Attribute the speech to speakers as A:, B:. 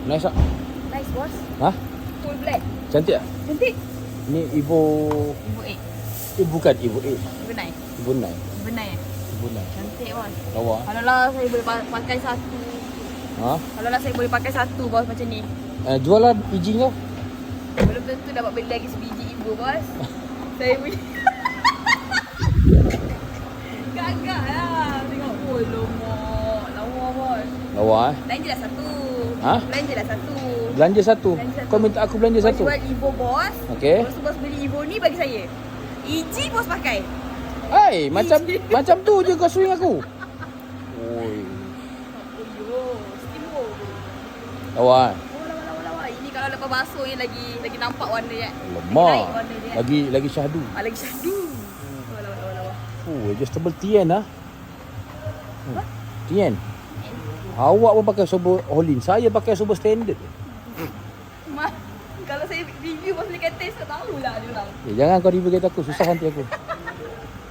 A: Nice tak?
B: Nice bos.
A: Ha?
B: Full black.
A: Cantik tak?
B: Cantik.
A: Ni Evo...
B: Ibu 8.
A: Bukan Evo 8.
B: Ibu 9.
A: Evo 9.
B: Ibu 9 eh.
A: Evo 9.
B: Cantik bos.
A: Lawa.
B: Kalau lah saya boleh pakai satu.
A: Ha?
B: Kalau lah saya boleh pakai satu bos macam ni.
A: Jual lah biji kau.
B: Belum tentu dapat beli lagi sebiji ibu bos. Saya punya. Gagak lah. Tengok. Oh lomak. Lawa bos.
A: Lawa eh.
B: Lain je lah satu.
A: Ha?
B: Lain je lah satu.
A: Belanja satu.
B: Belanja satu.
A: Kau minta aku belanja
B: Bos
A: satu.
B: jual Evo bos.
A: Okey.
B: Lepas tu bos beli Evo ni bagi saya. EG bos pakai.
A: Hai, macam tu je kau swing aku. Oi.
B: Oh yo, steamboat.
A: Lawa eh.
B: Oh lawa. Ini kalau lepas basuh ni lagi nampak warna dia.
A: Lemak.
B: Naik warna dia.
A: Lagi syahdu.
B: Lagi syahdu. Lawa.
A: Oh, adjustable Tien lah. Tien. Awak pun pakai sobo Holin. Saya pakai sobo standard.
B: Kalau saya review bos ni kata saya tahulah dia orang.
A: Jangan kau review kereta aku. Susah nanti aku.